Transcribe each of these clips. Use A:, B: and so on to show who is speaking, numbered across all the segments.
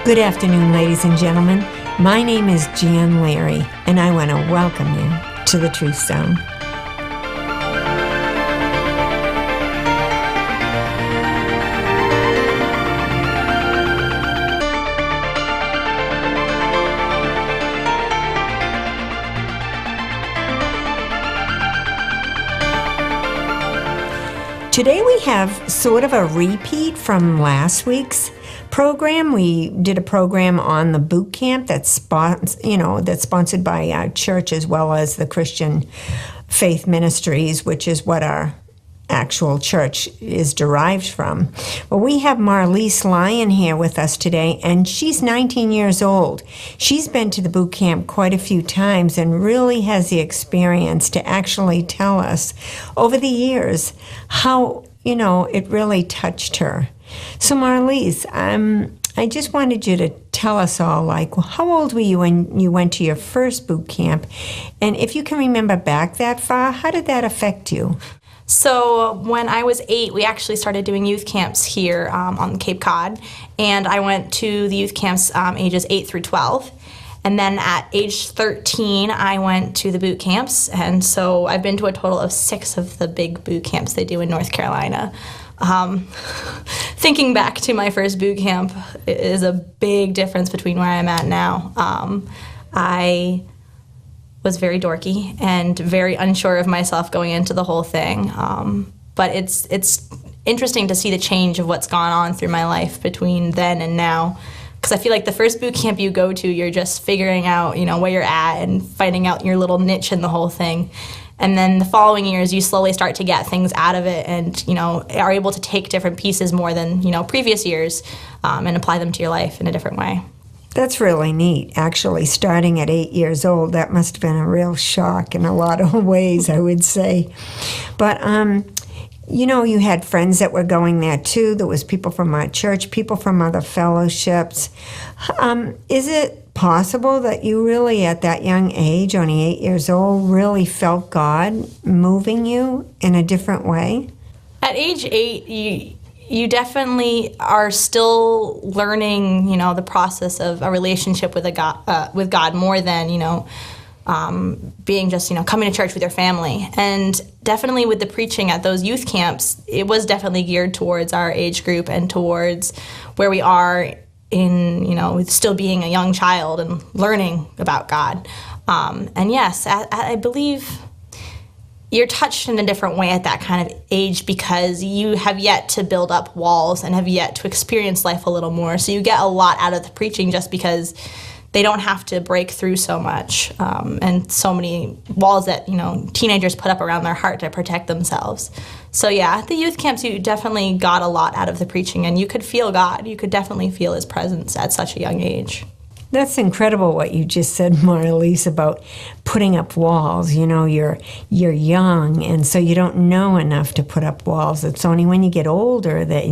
A: Good afternoon, ladies and gentlemen. My name is Jan Larry, and I want to welcome you to the Truth Zone. Today we have sort of a repeat from last week's program. We did a program on the boot camp that's sponsored by our church as well as the Christian Faith Ministries, which is what our actual church is derived from. Well, we have Marlise Lyon here with us today, and she's 19 years old. She's been to the boot camp quite a few times and really has the experience to actually tell us over the years how, it really touched her. So Marlise, I just wanted you to tell us all, how old were you when you went to your first boot camp? And if you can remember back that far, how did that affect you?
B: So when I was 8, we actually started doing youth camps here on Cape Cod, and I went to the youth camps ages 8 through 12. And then at age 13, I went to the boot camps, and so I've been to a total of 6 of the big boot camps they do in North Carolina. Thinking back to my first boot camp is a big difference between where I'm at now. I was very dorky and very unsure of myself going into the whole thing. But it's interesting to see the change of what's gone on through my life between then and now. Because I feel like the first boot camp you go to, you're just figuring out, where you're at and finding out your little niche in the whole thing. And then the following years, you slowly start to get things out of it and, are able to take different pieces more than, previous years and apply them to your life in a different way.
A: That's really neat. Actually, starting at 8 years old, that must have been a real shock in a lot of ways, I would say. But, you had friends that were going there too. There was people from our church, people from other fellowships. Is it possible that you really, at that young age, only 8 years old, really felt God moving you in a different way?
B: At age 8, you definitely are still learning, the process of a relationship with God more than, being just, coming to church with your family. And definitely with the preaching at those youth camps, it was definitely geared towards our age group and towards where we are in, still being a young child and learning about God. And yes, I believe you're touched in a different way at that kind of age because you have yet to build up walls and have yet to experience life a little more. So you get a lot out of the preaching just because they don't have to break through so much and so many walls that, teenagers put up around their heart to protect themselves. So yeah, at the youth camps, you definitely got a lot out of the preaching and you could feel God. You could definitely feel His presence at such a young age.
A: That's incredible what you just said, Marlise, about putting up walls. You're young, and so you don't know enough to put up walls. It's only when you get older that,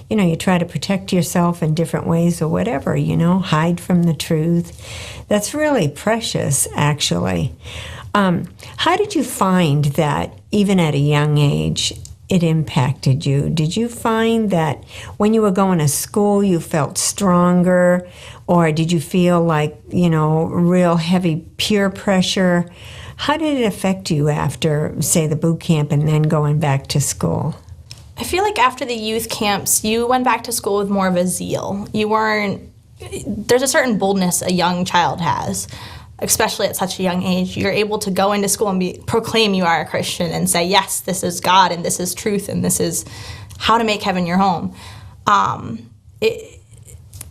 A: you try to protect yourself in different ways or whatever, hide from the truth. That's really precious, actually. How did you find that, even at a young age, it impacted you? Did you find that when you were going to school you felt stronger, or did you feel like, real heavy peer pressure? How did it affect you after, say, the boot camp and then going back to school?
B: I feel like after the youth camps, you went back to school with more of a zeal. There's a certain boldness a young child has, especially at such a young age. You're able to go into school and proclaim you are a Christian and say, yes, this is God and this is truth and this is how to make heaven your home.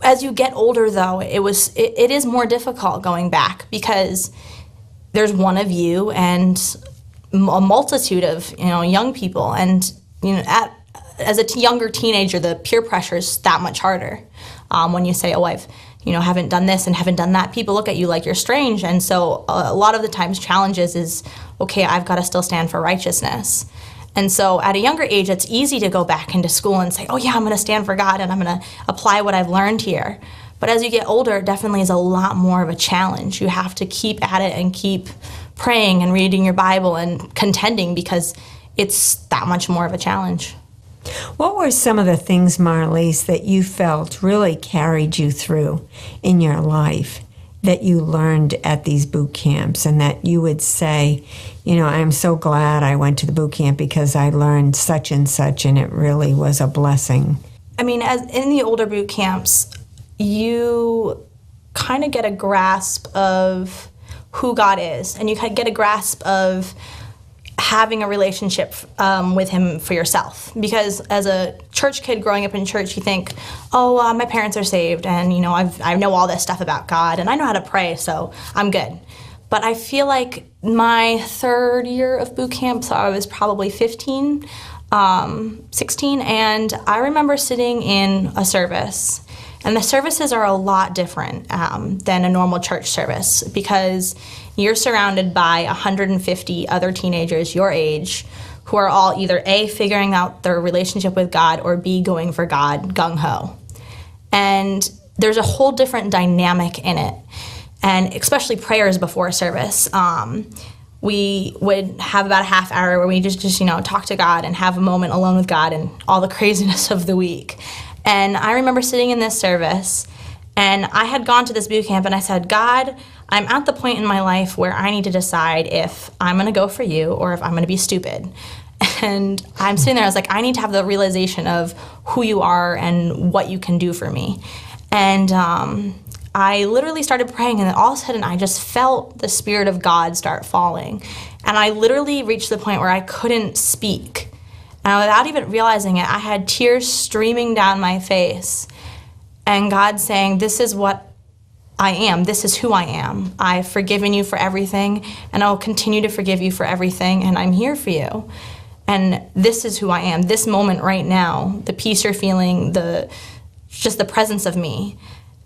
B: As you get older, though, it is more difficult going back because there's one of you and a multitude of young people, and as a younger teenager, the peer pressure is that much harder. When you say, oh, I've haven't done this and haven't done that, people look at you like you're strange. And so a lot of the times challenges is, okay, I've got to still stand for righteousness. And so at a younger age, it's easy to go back into school and say, oh yeah, I'm going to stand for God and I'm going to apply what I've learned here. But as you get older, it definitely is a lot more of a challenge. You have to keep at it and keep praying and reading your Bible and contending because it's that much more of a challenge.
A: What were some of the things, Marlies, that you felt really carried you through in your life that you learned at these boot camps, and that you would say, I'm so glad I went to the boot camp because I learned such and such, and it really was a blessing?
B: I mean, as in the older boot camps, you kind of get a grasp of who God is, and you kind of get a grasp of having a relationship with him for yourself. Because as a church kid growing up in church, you think, my parents are saved, and I know all this stuff about God, and I know how to pray, so I'm good. But I feel like my third year of boot camp, so I was probably 15, 16, and I remember sitting in a service. And the services are a lot different than a normal church service, because you're surrounded by 150 other teenagers your age who are all either A, figuring out their relationship with God, or B, going for God gung-ho. And there's a whole different dynamic in it, and especially prayers before service. We would have about a half hour where we just talk to God and have a moment alone with God and all the craziness of the week. And I remember sitting in this service, and I had gone to this boot camp, and I said, God, I'm at the point in my life where I need to decide if I'm going to go for you or if I'm going to be stupid. And I'm sitting there, I was like, I need to have the realization of who you are and what you can do for me. And I literally started praying, and then all of a sudden I just felt the Spirit of God start falling. And I literally reached the point where I couldn't speak. And without even realizing it, I had tears streaming down my face. And God saying, this is what I am. This is who I am. I've forgiven you for everything, and I'll continue to forgive you for everything, and I'm here for you. And this is who I am. This moment right now, the peace you're feeling, just the presence of me.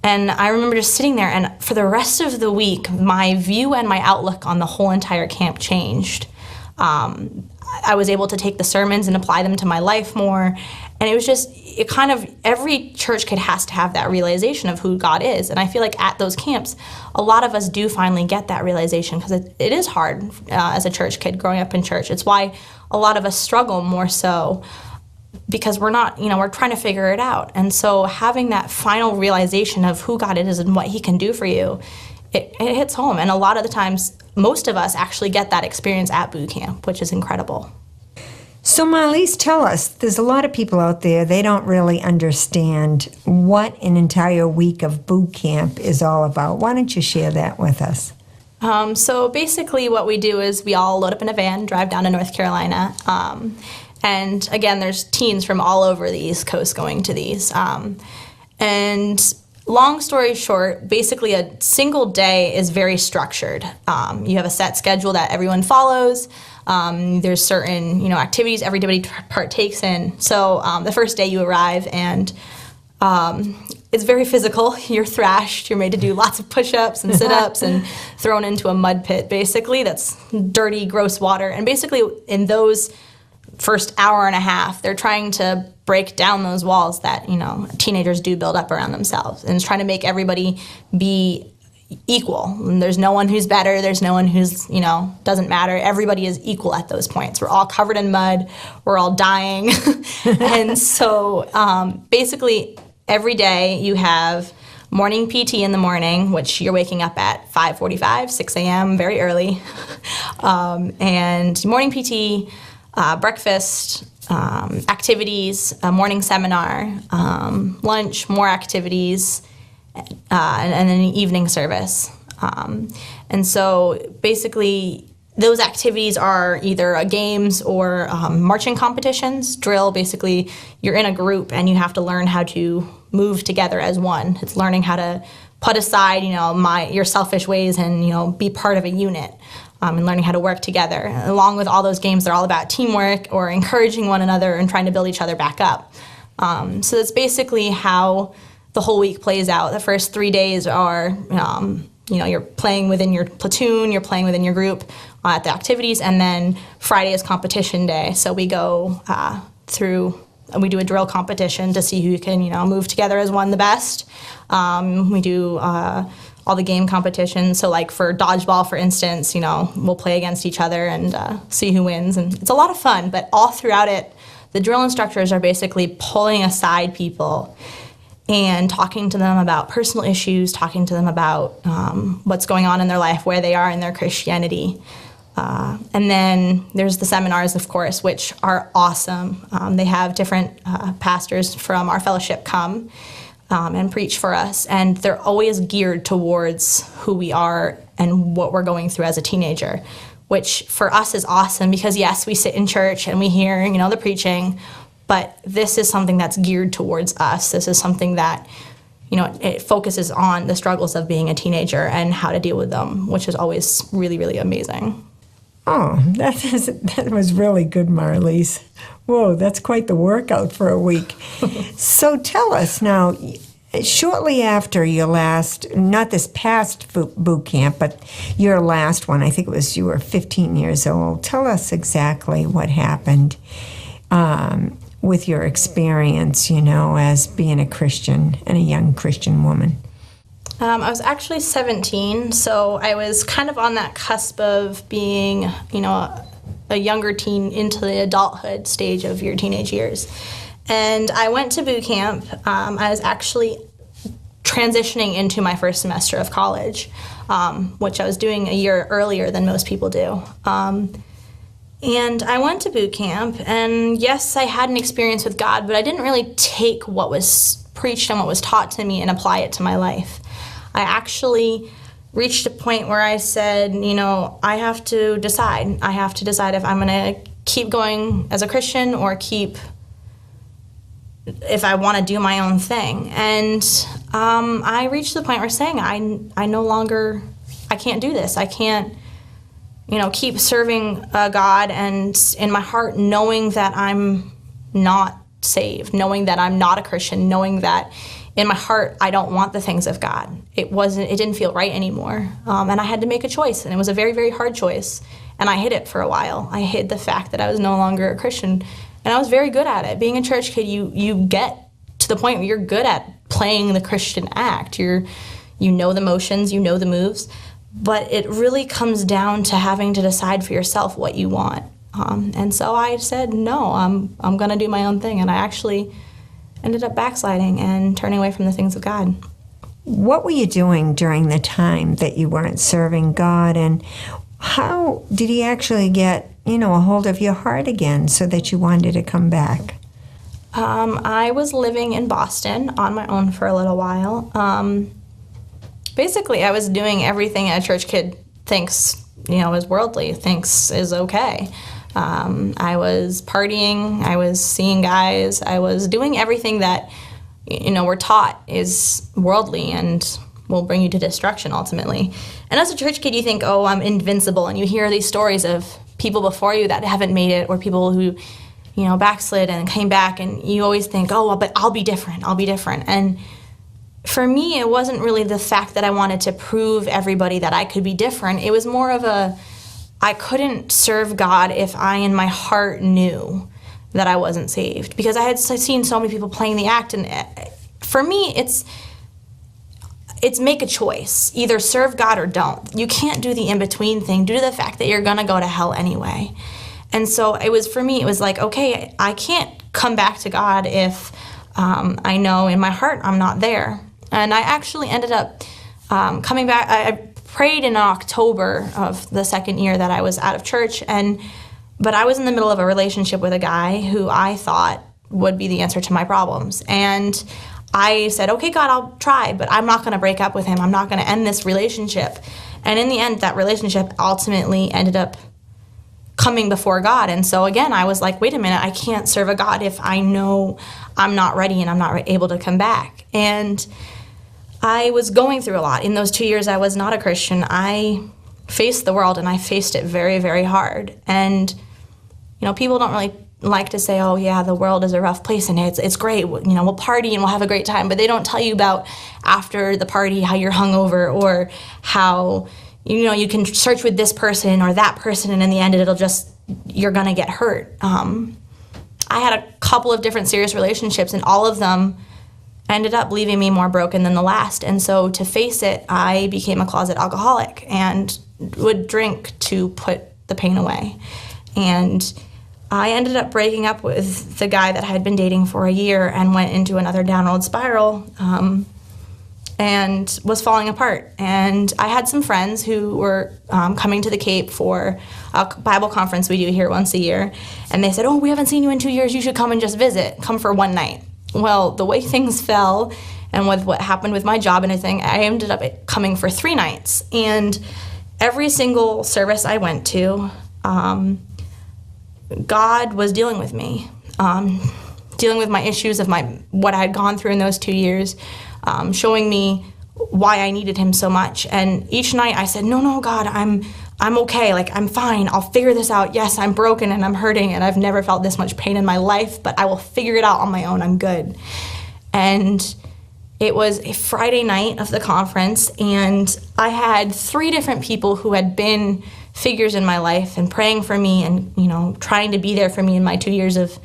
B: And I remember just sitting there, and for the rest of the week, my view and my outlook on the whole entire camp changed. I was able to take the sermons and apply them to my life more. And it was just, every church kid has to have that realization of who God is. And I feel like at those camps, a lot of us do finally get that realization, because it is hard as a church kid growing up in church. It's why a lot of us struggle more so, because we're not, we're trying to figure it out. And so having that final realization of who God is and what he can do for you, it hits home. And a lot of the times, most of us actually get that experience at boot camp, which is incredible.
A: So Marlies, tell us, there's a lot of people out there, they don't really understand what an entire week of boot camp is all about. Why don't you share that with us?
B: So basically what we do is we all load up in a van, drive down to North Carolina. And again, there's teens from all over the East Coast going to these. And long story short, basically a single day is very structured. You have a set schedule that everyone follows. There's certain, activities everybody partakes in. So the first day you arrive, and it's very physical. You're thrashed. You're made to do lots of push-ups and sit-ups and thrown into a mud pit, basically. That's dirty, gross water. And basically in those first hour and a half, they're trying to break down those walls that, teenagers do build up around themselves. And it's trying to make everybody be equal. And there's no one who's better. There's no one who's, doesn't matter. Everybody is equal at those points. We're all covered in mud. We're all dying. And so basically every day you have morning PT in the morning, which you're waking up at 5:45, 6 a.m., very early. And morning PT, breakfast, activities, a morning seminar, lunch, more activities, and then an evening service. And so basically those activities are either games or marching competitions. Drill, basically you're in a group and you have to learn how to move together as one. It's learning how to put aside, your selfish ways and, be part of a unit. And learning how to work together. And along with all those games, they're all about teamwork or encouraging one another and trying to build each other back up. So that's basically how the whole week plays out. The first 3 days are, you're playing within your platoon, you're playing within your group at the activities, and then Friday is competition day. So we go we do a drill competition to see who can, move together as one the best. We do all the game competitions. So like for dodgeball, for instance, we'll play against each other and see who wins. And it's a lot of fun, but all throughout it, the drill instructors are basically pulling aside people and talking to them about personal issues, talking to them about what's going on in their life, where they are in their Christianity. And then there's the seminars, of course, which are awesome. They have different pastors from our fellowship come and preach for us, and they're always geared towards who we are and what we're going through as a teenager, which for us is awesome because, yes, we sit in church and we hear, the preaching, but this is something that's geared towards us. This is something that, it focuses on the struggles of being a teenager and how to deal with them, which is always really, really amazing.
A: Oh, that was really good, Marlies. Whoa, that's quite the workout for a week. So tell us now, shortly after your last, not this past boot camp, but your last one, I think it was you were 15 years old. Tell us exactly what happened with your experience, as being a Christian and a young Christian woman.
B: I was actually 17, so I was kind of on that cusp of being, a younger teen into the adulthood stage of your teenage years. And I went to boot camp. I was actually transitioning into my first semester of college, which I was doing a year earlier than most people do. And I went to boot camp, and yes, I had an experience with God, but I didn't really take what was preached and what was taught to me and apply it to my life. I actually reached a point where I said, I have to decide. I have to decide if I'm going to keep going as a Christian or if I want to do my own thing. And I reached the point where saying, I no longer, I can't do this. I can't, keep serving God and in my heart knowing that I'm not saved, knowing that I'm not a Christian, knowing that in my heart, I don't want the things of God. It didn't feel right anymore. And I had to make a choice, and it was a very, very hard choice. And I hid it for a while. I hid the fact that I was no longer a Christian. And I was very good at it. Being a church kid, you get to the point where you're good at playing the Christian act. You know the motions, you know the moves. But it really comes down to having to decide for yourself what you want. And so I said, no, I'm going to do my own thing. And I actually ended up backsliding and turning away from the things of God.
A: What were you doing during the time that you weren't serving God, and how did he actually get, a hold of your heart again so that you wanted to come back?
B: I was living in Boston on my own for a little while. Basically, I was doing everything a church kid thinks, is worldly, thinks is okay. I was partying, I was seeing guys, I was doing everything that, we're taught is worldly and will bring you to destruction ultimately. And as a church kid, you think, oh, I'm invincible, and you hear these stories of people before you that haven't made it, or people who, backslid and came back, and you always think, oh, but I'll be different. And for me, it wasn't really the fact that I wanted to prove everybody that I could be different. It was more of I couldn't serve God if I, in my heart, knew that I wasn't saved. Because I had seen so many people playing the act, and for me, it's make a choice. Either serve God or don't. You can't do the in-between thing due to the fact that you're going to go to hell anyway. And so it was like, okay, I can't come back to God if I know in my heart I'm not there. And I actually ended up coming back. I prayed in October of the second year that I was out of church, but I was in the middle of a relationship with a guy who I thought would be the answer to my problems. And I said, okay, God, I'll try, but I'm not going to break up with him. I'm not going to end this relationship. And in the end, that relationship ultimately ended up coming before God. And so again, I was like, wait a minute, I can't serve a God if I know I'm not ready and I'm not able to come back. And I was going through a lot. In those 2 years I was not a Christian, I faced the world, and I faced it very, very hard. And, people don't really like to say, oh yeah, the world is a rough place and it's great, we'll party and we'll have a great time, but they don't tell you about after the party how you're hungover, or how, you can search with this person or that person, and in the end you're gonna get hurt. I had a couple of different serious relationships, and all of them ended up leaving me more broken than the last. And so to face it, I became a closet alcoholic and would drink to put the pain away. And I ended up breaking up with the guy that I had been dating for a year and went into another downward spiral, and was falling apart. And I had some friends who were coming to the Cape for a Bible conference we do here once a year, and they said, "Oh, we haven't seen you in 2 years, you should come and just visit, come for one night." Well, the way things fell and with what happened with my job and everything, I ended up coming for 3 nights. And every single service I went to, God was dealing with me, dealing with my issues of what I had gone through in those 2 years, showing me why I needed him so much. And each night I said, no, God, I'm okay. Like, I'm fine. I'll figure this out. Yes, I'm broken and I'm hurting and I've never felt this much pain in my life, but I will figure it out on my own. I'm good. And it was a Friday night of the conference, and I had 3 different people who had been figures in my life and praying for me and, trying to be there for me in my 2 years of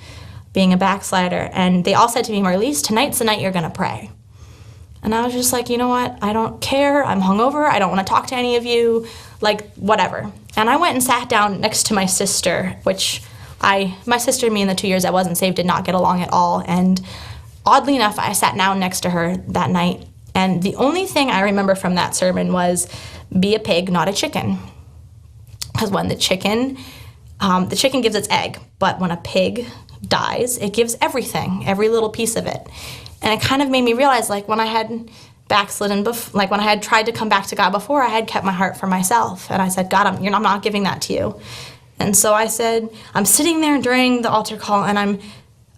B: being a backslider. And they all said to me, "Marlise, tonight's the night you're going to pray." And I was just like, you know what? I don't care. I'm hungover. I don't want to talk to any of you. Like, whatever. And I went and sat down next to my sister, which my sister and me in the 2 years I wasn't saved did not get along at all. And oddly enough, I sat down next to her that night. And the only thing I remember from that sermon was, be a pig, not a chicken. Because when the chicken gives its egg, but when a pig dies, it gives everything, every little piece of it. And it kind of made me realize, like, when I had backslidden, like when I had tried to come back to God before, I had kept my heart for myself. And I said, God, I'm not giving that to you. And so I said, I'm sitting there during the altar call, and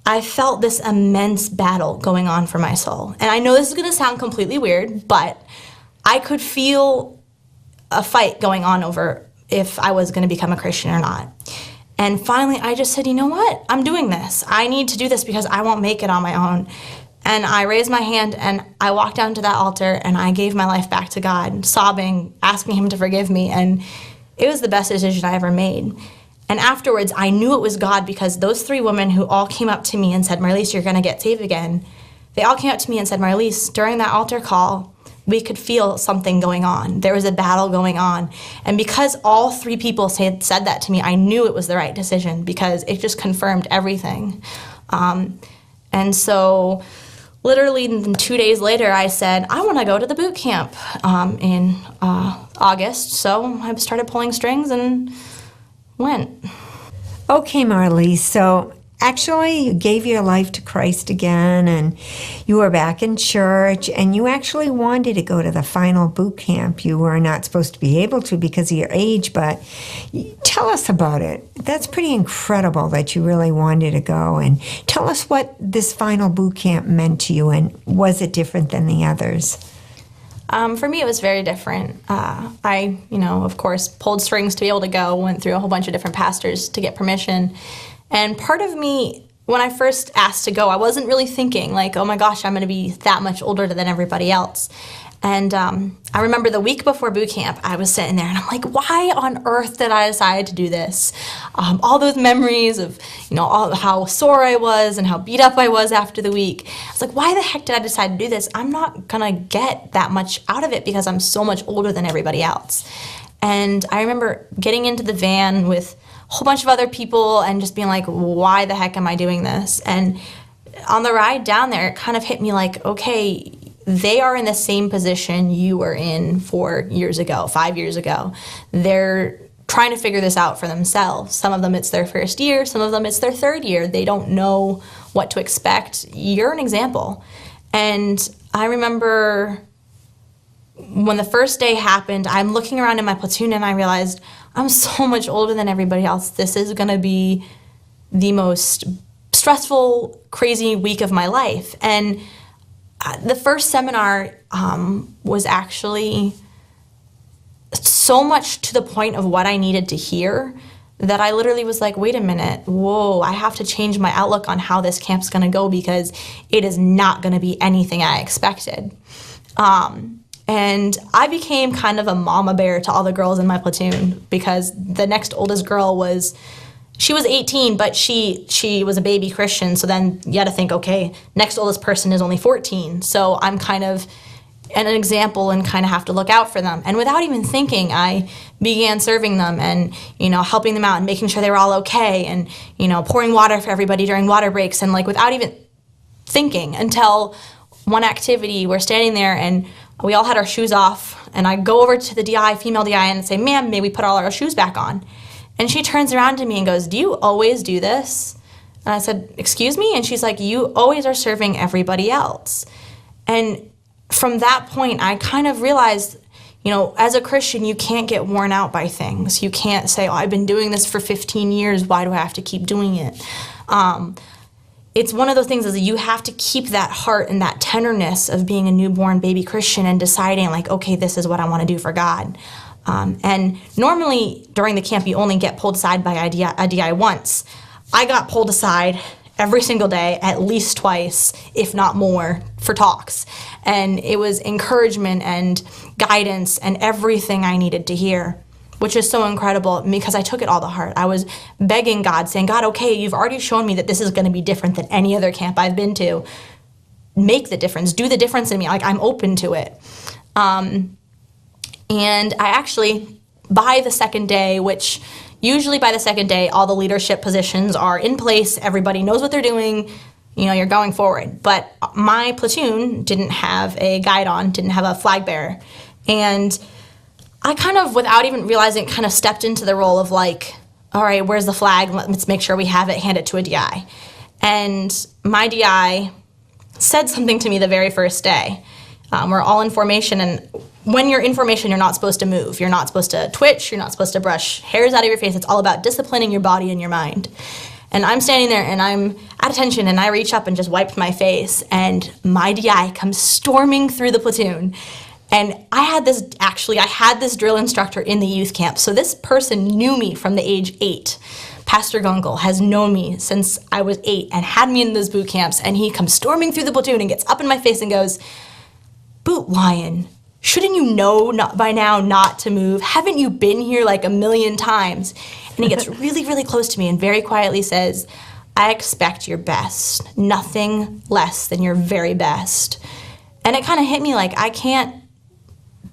B: I felt this immense battle going on for my soul. And I know this is going to sound completely weird, but I could feel a fight going on over if I was going to become a Christian or not. And finally, I just said, you know what? I'm doing this. I need to do this because I won't make it on my own. And I raised my hand and I walked down to that altar and I gave my life back to God, sobbing, asking him to forgive me. And it was the best decision I ever made. And afterwards, I knew it was God because those 3 women who all came up to me and said, Marlise, you're going to get saved again. They all came up to me and said, Marlise, during that altar call, we could feel something going on. There was a battle going on. And because all 3 people said that to me, I knew it was the right decision because it just confirmed everything. And so literally 2 days later, I said, I want to go to the boot camp in August. So I started pulling strings and went.
A: Okay, Marlise, so actually you gave your life to Christ again and you were back in church and you actually wanted to go to the final boot camp. You were not supposed to be able to because of your age, but tell us about it. That's pretty incredible that you really wanted to go, and tell us what this final boot camp meant to you, and was it different than the others?
B: For me, it was very different. I, of course, pulled strings to be able to go, went through a whole bunch of different pastors to get permission. And part of me, when I first asked to go, I wasn't really thinking like, oh my gosh, I'm going to be that much older than everybody else. And I remember the week before boot camp, I was sitting there and I'm like, why on earth did I decide to do this? All those memories of, how sore I was and how beat up I was after the week. I was like, why the heck did I decide to do this? I'm not going to get that much out of it because I'm so much older than everybody else. And I remember getting into the van with a whole bunch of other people and just being like, why the heck am I doing this? And on the ride down there, it kind of hit me like, okay, they are in the same position you were in 4 years ago, 5 years ago. They're trying to figure this out for themselves. Some of them, it's their first year. Some of them, it's their 3rd year. They don't know what to expect. You're an example. And I remember when the first day happened, I'm looking around in my platoon and I realized I'm so much older than everybody else. This is going to be the most stressful, crazy week of my life. And the first seminar was actually so much to the point of what I needed to hear that I literally was like, wait a minute, whoa, I have to change my outlook on how this camp's going to go because it is not going to be anything I expected. And I became kind of a mama bear to all the girls in my platoon because the next oldest girl was 18, but she was a baby Christian. So then you had to think, okay, next oldest person is only 14. So I'm kind of and an example and kind of have to look out for them. And without even thinking, I began serving them and, helping them out and making sure they were all okay and, pouring water for everybody during water breaks, and like without even thinking, until one activity we're standing there and we all had our shoes off, and I go over to the DI, female DI, and say, "Ma'am, may we put all our shoes back on?" And she turns around to me and goes, "Do you always do this?" And I said, "Excuse me?" And she's like, "You always are serving everybody else." And from that point, I kind of realized, as a Christian, you can't get worn out by things. You can't say, "Oh, I've been doing this for 15 years. Why do I have to keep doing it?" It's one of those things is that you have to keep that heart and that tenderness of being a newborn baby Christian and deciding, like, okay, this is what I want to do for God. And normally during the camp, you only get pulled aside by a DI once. I got pulled aside every single day, at least twice, if not more, for talks. And it was encouragement and guidance and everything I needed to hear, which is so incredible because I took it all to heart. I was begging God, saying, "God, okay, you've already shown me that this is going to be different than any other camp I've been to. Make the difference. Do the difference in me. Like, I'm open to it." And I actually, by the second day, which usually by the second day, all the leadership positions are in place. Everybody knows what they're doing. You're going forward. But my platoon didn't have a guide on, didn't have a flag bearer. And I kind of, without even realizing, kind of stepped into the role of like, all right, where's the flag? Let's make sure we have it, hand it to a DI. And my DI said something to me the very first day. We're all in formation, and when you're in formation, you're not supposed to move. You're not supposed to twitch. You're not supposed to brush hairs out of your face. It's all about disciplining your body and your mind. And I'm standing there, and I'm at attention, and I reach up and just wiped my face, and my DI comes storming through the platoon. And I had this drill instructor in the youth camp. So this person knew me from the age 8. Pastor Gunkel has known me since I was 8 and had me in those boot camps. And he comes storming through the platoon and gets up in my face and goes, "Boot Lion, shouldn't you know by now not to move? Haven't you been here like a million times?" And he gets really, really close to me and very quietly says, "I expect your best, nothing less than your very best." And it kind of hit me like, I can't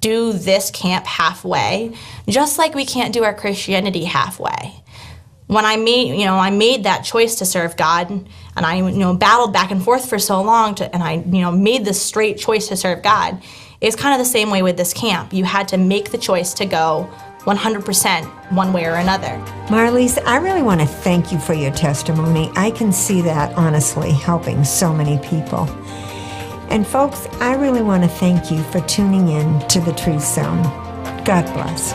B: do this camp halfway, just like we can't do our Christianity halfway. When I made that choice to serve God, and I battled back and forth for so long and I made this straight choice to serve God. It's kind of the same way with this camp. You had to make the choice to go 100% one way or another.
A: Marlies, I really want to thank you for your testimony. I can see that honestly helping so many people. And folks, I really want to thank you for tuning in to The Truth Zone. God bless.